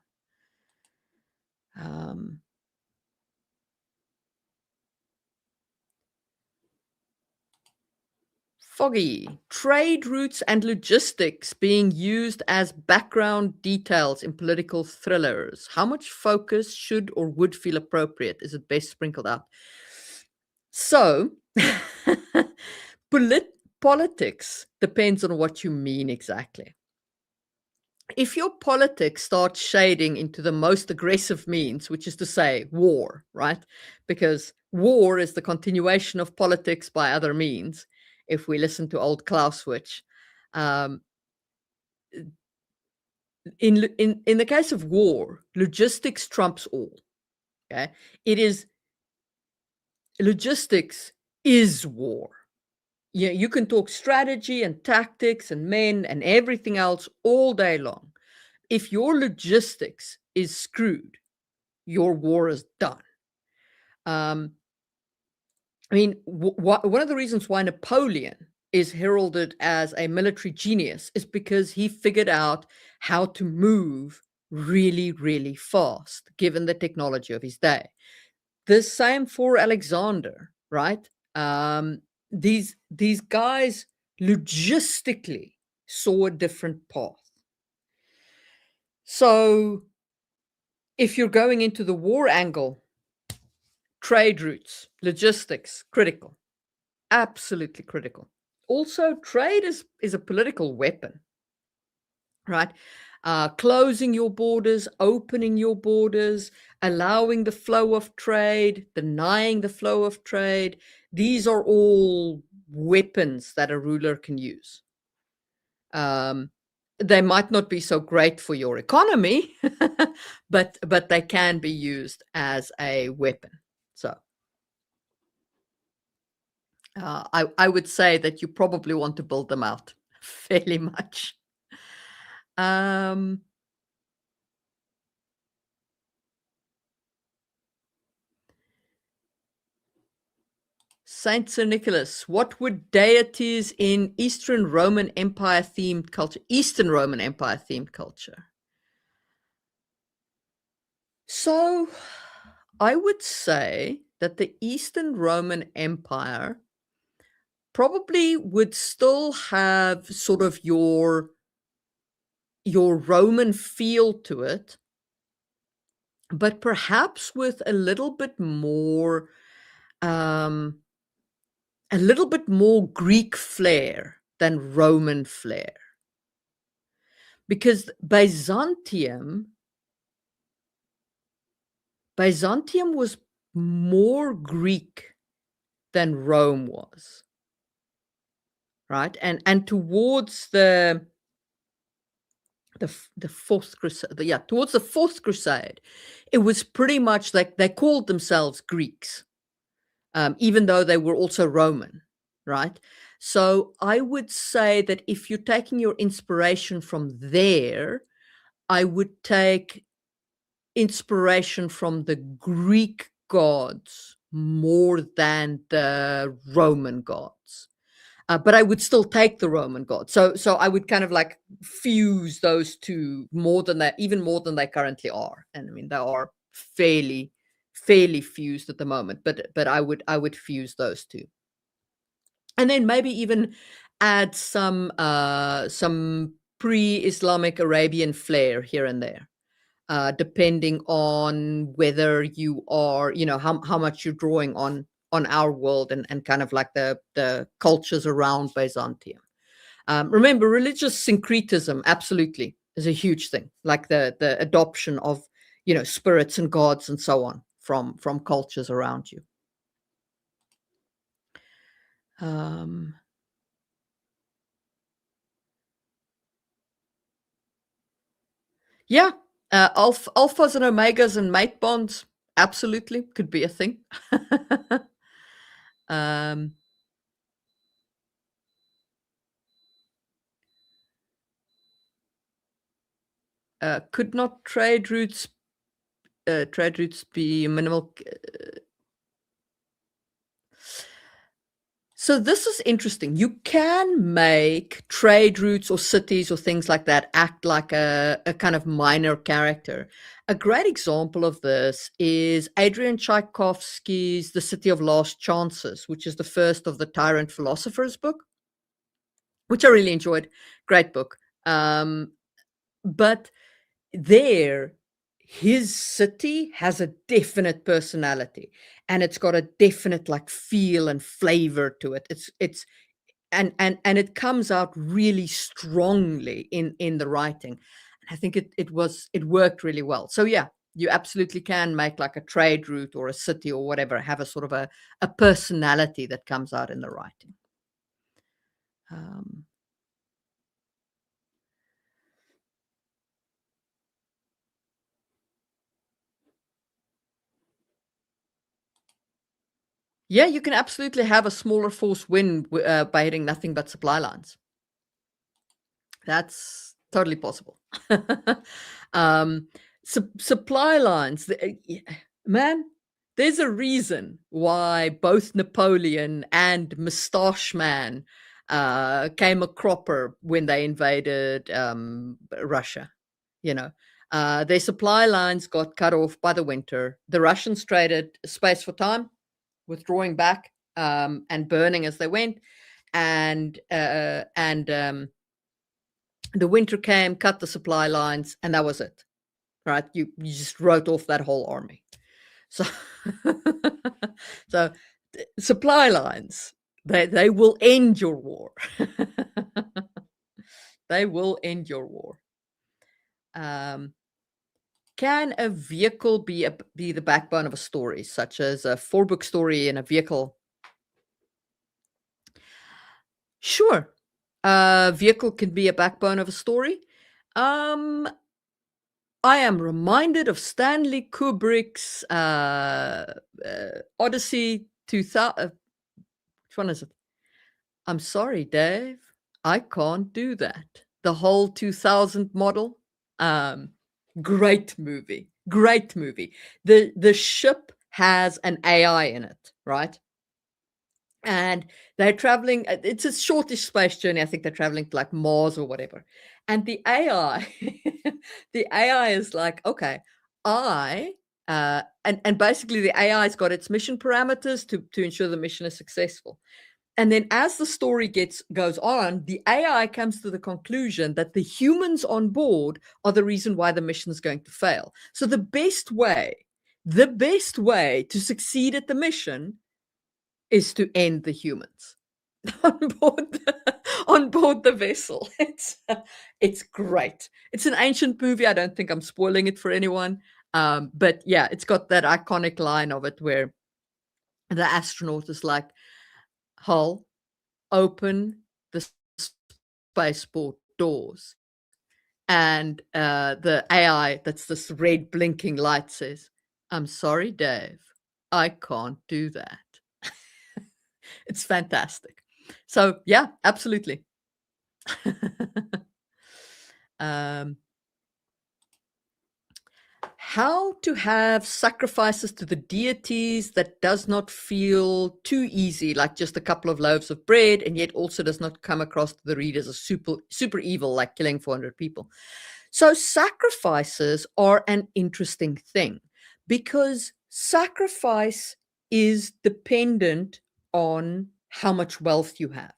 A: on. Foggy, trade routes and logistics being used as background details in political thrillers. How much focus should or would feel appropriate? Is it best sprinkled out? So, politics depends on what you mean exactly. If your politics starts shading into the most aggressive means, which is to say war, right? Because war is the continuation of politics by other means, if we listen to old Clausewitz. Um, in the case of war, logistics trumps all. Okay, logistics is war. Yeah, you can talk strategy and tactics and men and everything else all day long. If your logistics is screwed, your war is done. I mean, one of the reasons why Napoleon is heralded as a military genius is because he figured out how to move really, really fast, given the technology of his day. The same for Alexander, right? These guys logistically saw a different path. So if you're going into the war angle, trade routes, logistics, critical, absolutely critical. Also, trade is a political weapon, right? Closing your borders, opening your borders, allowing the flow of trade, denying the flow of trade. These are all weapons that a ruler can use. They might not be so great for your economy, but they can be used as a weapon. So I would say that you probably want to build them out fairly much. Um, Saint Sir Nicholas, what would deities in Eastern Roman Empire themed culture? Eastern Roman Empire themed culture. So I would say that the Eastern Roman Empire probably would still have sort of your Roman feel to it, but perhaps with um, a little bit more Greek flair than Roman flair, because Byzantium was more Greek than Rome was, right? And towards the fourth crusade, yeah, towards the fourth crusade, it was pretty much like they called themselves Greeks, even though they were also Roman, right? So I would say that if you're taking your inspiration from there, I would take inspiration from the Greek gods more than the Roman gods. But I would still take the Roman gods. So I would kind of like fuse those two more than that, even more than they currently are. And I mean, they are fairly fused at the moment, but I would fuse those two. And then maybe even add some pre-Islamic Arabian flair here and there, depending on whether you are, how much you're drawing on our world and kind of like the cultures around Byzantium. Remember, religious syncretism absolutely is a huge thing, like the adoption of spirits and gods and so on from cultures around you. Um, yeah, alphas and omegas and mate bonds absolutely could be a thing. um, could not trade routes be minimal? So this is interesting. You can make trade routes or cities or things like that act like a kind of minor character. A great example of this is Adrian Tchaikovsky's The City of Last Chances, which is the first of the Tyrant Philosophers book, which I really enjoyed. Great book. But there, his city has a definite personality, and it's got a definite like feel and flavor to it. It's and it comes out really strongly in the writing. And I think it worked really well. So yeah, you absolutely can make like a trade route or a city or whatever have a sort of a personality that comes out in the writing. Um, yeah, you can absolutely have a smaller force win by hitting nothing but supply lines. That's totally possible. um, supply lines, man. There's a reason why both Napoleon and Moustache Man came a cropper when they invaded Russia. You know, their supply lines got cut off by the winter. The Russians traded space for time, withdrawing back and burning as they went, and the winter came, cut the supply lines, and that was it. Right? You just wrote off that whole army. So, so supply lines, they will end your war. They will end your war. Um, can a vehicle be the backbone of a story, such as a 4-book story in a vehicle? Sure. A vehicle can be a backbone of a story. Um, I am reminded of Stanley Kubrick's Odyssey 2000. Which one is it? I'm sorry, Dave. I can't do that. The whole 2000 model. Um, Great movie. Great movie. The ship has an AI in it, right? And they're traveling. It's a shortish space journey. I think they're traveling to like Mars or whatever. And the AI, the AI is like, okay, and basically the AI's got its mission parameters to ensure the mission is successful. And then as the story goes on, the AI comes to the conclusion that the humans on board are the reason why the mission is going to fail. So the best way to succeed at the mission is to end the humans on board the vessel. It's great. It's an ancient movie. I don't think I'm spoiling it for anyone. But yeah, it's got that iconic line of it where the astronaut is like, Hull, open the spaceport doors. And the AI, that's this red blinking light, says, I'm sorry, Dave, I can't do that. It's fantastic. So, yeah, absolutely. um, how to have sacrifices to the deities that does not feel too easy, like just a couple of loaves of bread, and yet also does not come across to the readers as super evil, like killing 400 people. So sacrifices are an interesting thing because sacrifice is dependent on how much wealth you have.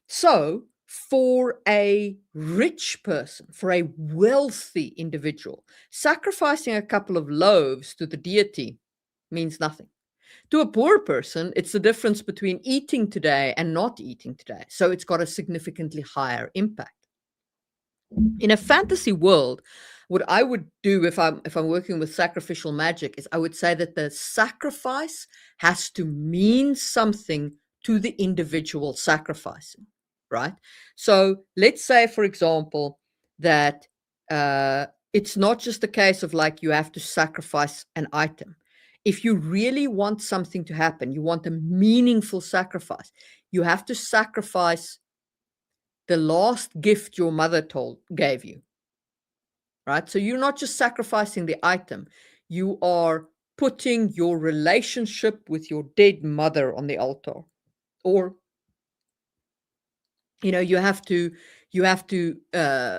A: So for a rich person, for a wealthy individual, sacrificing a couple of loaves to the deity means nothing. To a poor person, it's the difference between eating today and not eating today. So it's got a significantly higher impact. In a fantasy world, what I would do if I'm working with sacrificial magic is I would say that the sacrifice has to mean something to the individual sacrificing, right? So let's say, for example, that it's not just a case of like you have to sacrifice an item. If you really want something to happen, you want a meaningful sacrifice, you have to sacrifice the last gift your mother gave you, right? So you're not just sacrificing the item, you are putting your relationship with your dead mother on the altar. Or you have to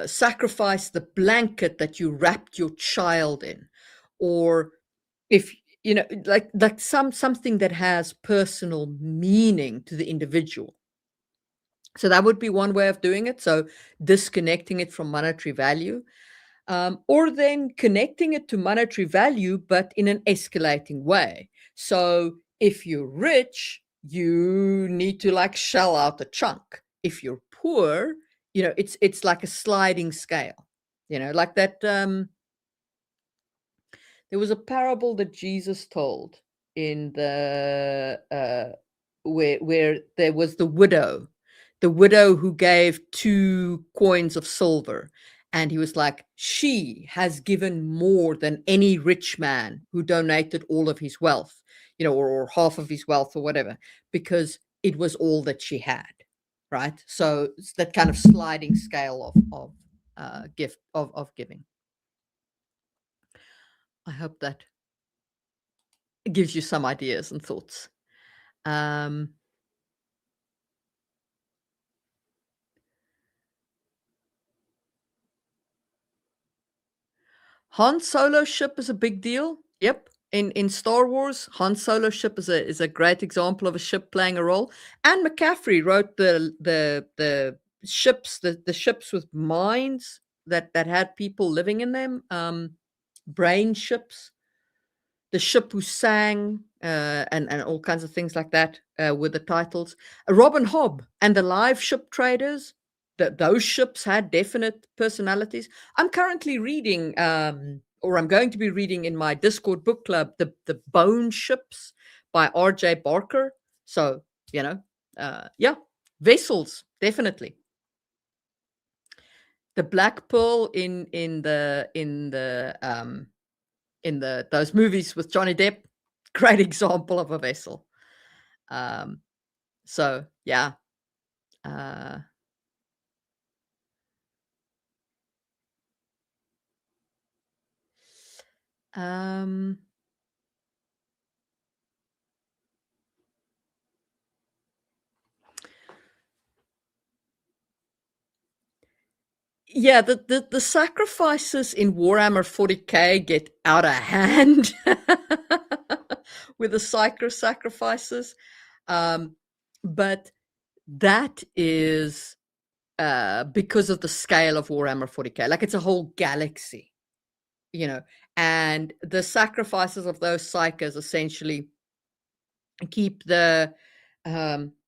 A: sacrifice the blanket that you wrapped your child in, or if like something that has personal meaning to the individual. So that would be one way of doing it. So disconnecting it from monetary value, or then connecting it to monetary value, but in an escalating way. So if you're rich, you need to like shell out a chunk. If you're poor, it's like a sliding scale. Like that. There was a parable that Jesus told in the where there was the widow who gave 2 coins of silver, and he was like, she has given more than any rich man who donated all of his wealth, or half of his wealth or whatever, because it was all that she had, right? So it's that kind of sliding scale of gift of giving. I hope that gives you some ideas and thoughts. Han Solo ship is a big deal. Yep. In Star Wars, Han Solo ship is a great example of a ship playing a role. Anne McCaffrey wrote the ships, the ships with minds that had people living in them, brain ships. The Ship Who Sang, and all kinds of things like that, were the titles. Robin Hobb and the Live Ship Traders, those ships had definite personalities. I'm currently reading, or I'm going to be reading in my Discord book club, the Bone Ships by R.J. Barker. So, yeah, vessels, definitely. The Black Pearl in those movies with Johnny Depp, great example of a vessel. So yeah. Yeah, the sacrifices in Warhammer 40K get out of hand with the psycho sacrifices. But that is because of the scale of Warhammer 40K. Like, it's a whole galaxy, you know, and the sacrifices of those psychers essentially keep the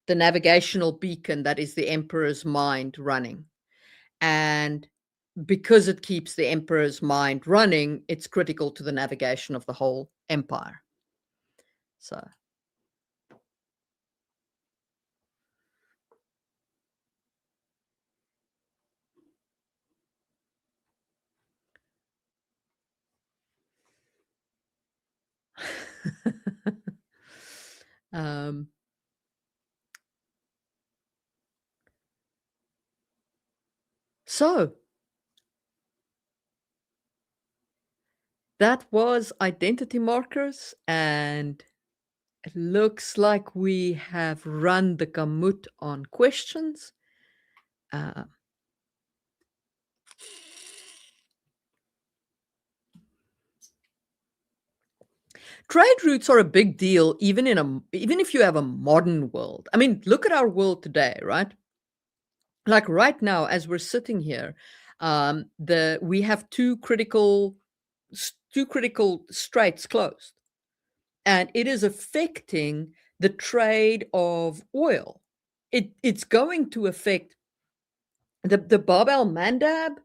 A: navigational beacon that is the Emperor's mind running. And because it keeps the Emperor's mind running, it's critical to the navigation of the whole empire. So um, so that was identity markers, and it looks like we have run the gamut on questions. Trade routes are a big deal, even if you have a modern world. I mean, look at our world today, right? Like right now, as we're sitting here, we have two critical straits closed, and it is affecting the trade of oil. It's going to affect the Bab el Mandab,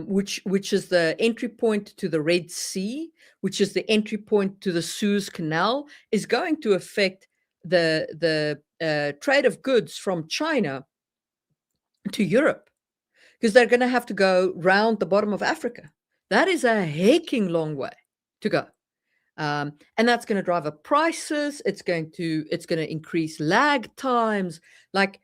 A: which is the entry point to the Red Sea, which is the entry point to the Suez Canal, is going to affect the trade of goods from China to Europe, because they're going to have to go round the bottom of Africa. That is a hecking long way to go. And that's going to drive up prices. It's going to increase lag times. Like,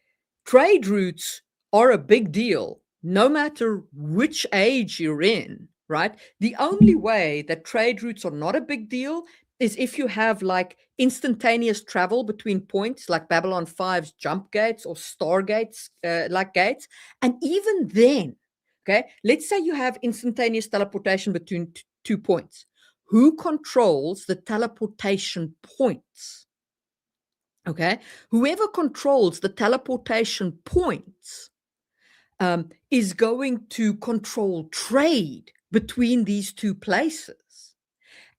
A: trade routes are a big deal, no matter which age you're in, right? The only way that trade routes are not a big deal is if you have like instantaneous travel between points, like Babylon 5's jump gates or stargates, like gates. And even then, okay, let's say you have instantaneous teleportation between two points. Who controls the teleportation points? Okay, whoever controls the teleportation points is going to control trade between these two places.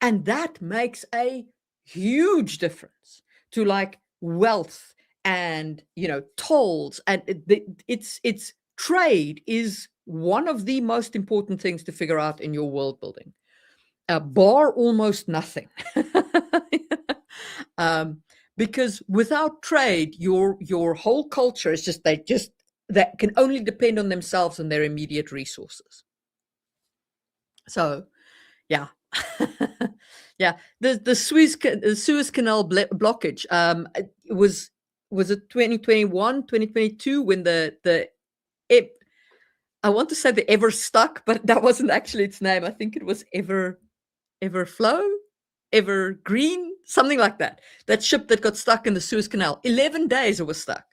A: And that makes a huge difference to like wealth and, tolls. And it's trade is one of the most important things to figure out in your world building. Bar almost nothing. Because without trade, your whole culture is that can only depend on themselves and their immediate resources. So, yeah. Yeah, the Suez Canal blockage. Was it 2021, 2022 when I want to say the Ever Stuck, but that wasn't actually its name. I think it was Everflow, Evergreen, something like that. That ship that got stuck in the Suez Canal. 11 days it was stuck.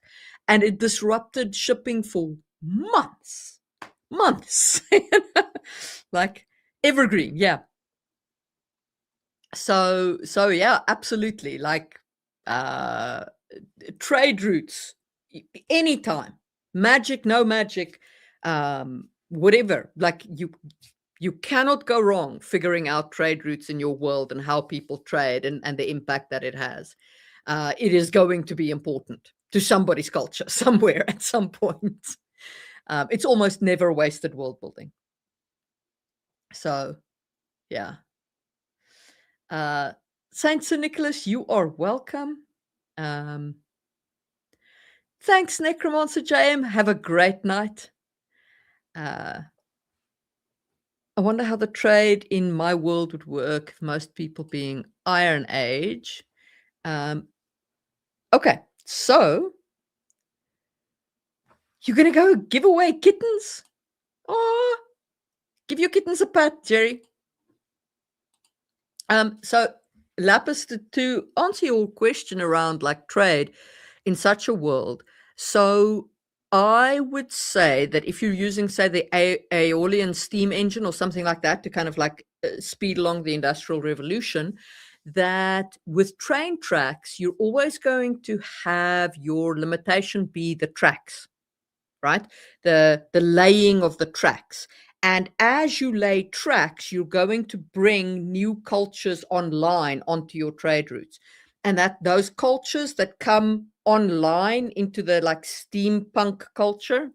A: And it disrupted shipping for months. Like Evergreen, yeah. So yeah, absolutely. Like trade routes, anytime. Magic, no magic, whatever. Like you cannot go wrong figuring out trade routes in your world and how people trade and the impact that it has. It is going to be important to somebody's culture somewhere at some point. It's almost never wasted world building. So, yeah. Saint Sir Nicholas, you are welcome. Thanks, Necromancer JM. Have a great night. I wonder how the trade in my world would work, most people being Iron Age. Okay, so you're going to go give away kittens? Oh, give your kittens a pat, Jerry. So Lapis, to answer your question around like trade in such a world, so I would say that if you're using, say, the Aeolian steam engine or something like that to kind of like speed along the Industrial Revolution, that with train tracks, you're always going to have your limitation be the tracks, right? The laying of the tracks. And as you lay tracks, you're going to bring new cultures online onto your trade routes. And that those cultures that come online into the like steampunk culture,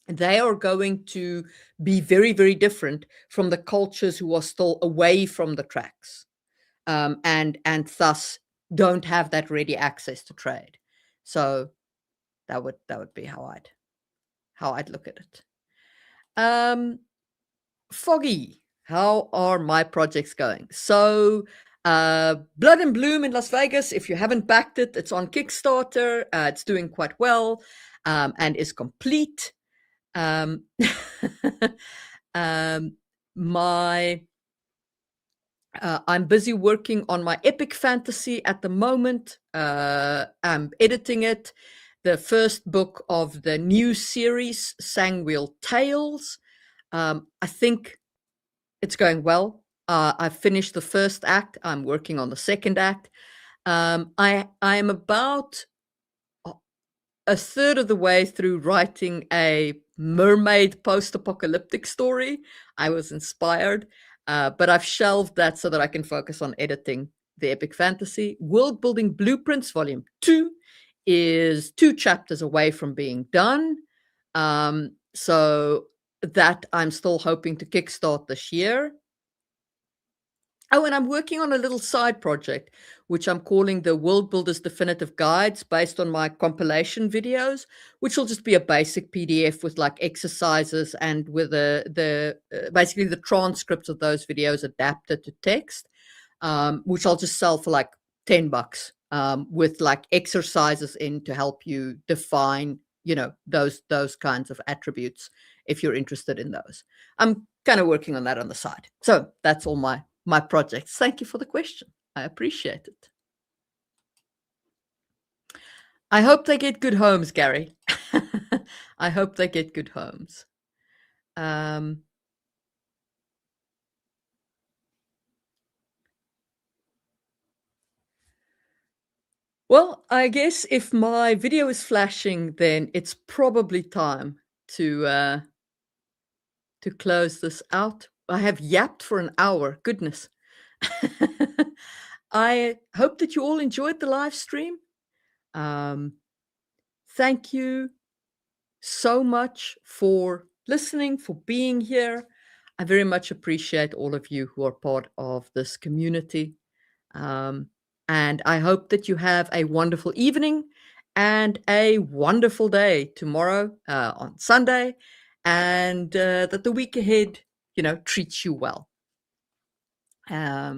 A: they are going to be very, very different from the cultures who are still away from the tracks, and thus don't have that ready access to trade. So that would be how I'd look at it. Foggy, how are my projects going? So, Blood and Bloom in Las Vegas, if you haven't backed it, it's on Kickstarter. It's doing quite well, and is complete. Um, um, my I'm busy working on my epic fantasy at the moment. I'm editing it. The first book of the new series, Sangwheel Tales. I think it's going well. I've finished the first act. I'm working on the second act. I am about a third of the way through writing a mermaid post-apocalyptic story. I was inspired, but I've shelved that so that I can focus on editing the epic fantasy. World Building Blueprints Volume 2 is 2 chapters away from being done. So that I'm still hoping to kickstart this year. Oh, and I'm working on a little side project, which I'm calling the World Builders Definitive Guides, based on my compilation videos, which will just be a basic PDF with like exercises and with basically the transcripts of those videos adapted to text, which I'll just sell for like $10, with like exercises in to help you define, those kinds of attributes if you're interested in those. I'm kind of working on that on the side. So that's all my projects. Thank you for the question. I appreciate it. I hope they get good homes, Gary. I hope they get good homes. Well, I guess if my video is flashing, then it's probably time to close this out. I have yapped for an hour. Goodness. I hope that you all enjoyed the live stream. Thank you so much for listening, for being here. I very much appreciate all of you who are part of this community. And I hope that you have a wonderful evening and a wonderful day tomorrow, on Sunday, and that the week ahead, treats you well. Yeah.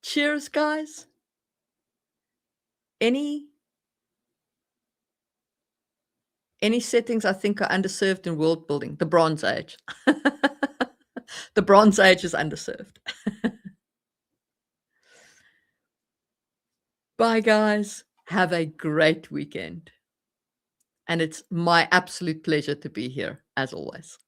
A: Cheers, guys. Any settings I think are underserved in world building? The Bronze Age. The Bronze Age is underserved. Bye, guys. Have a great weekend. And it's my absolute pleasure to be here, as always.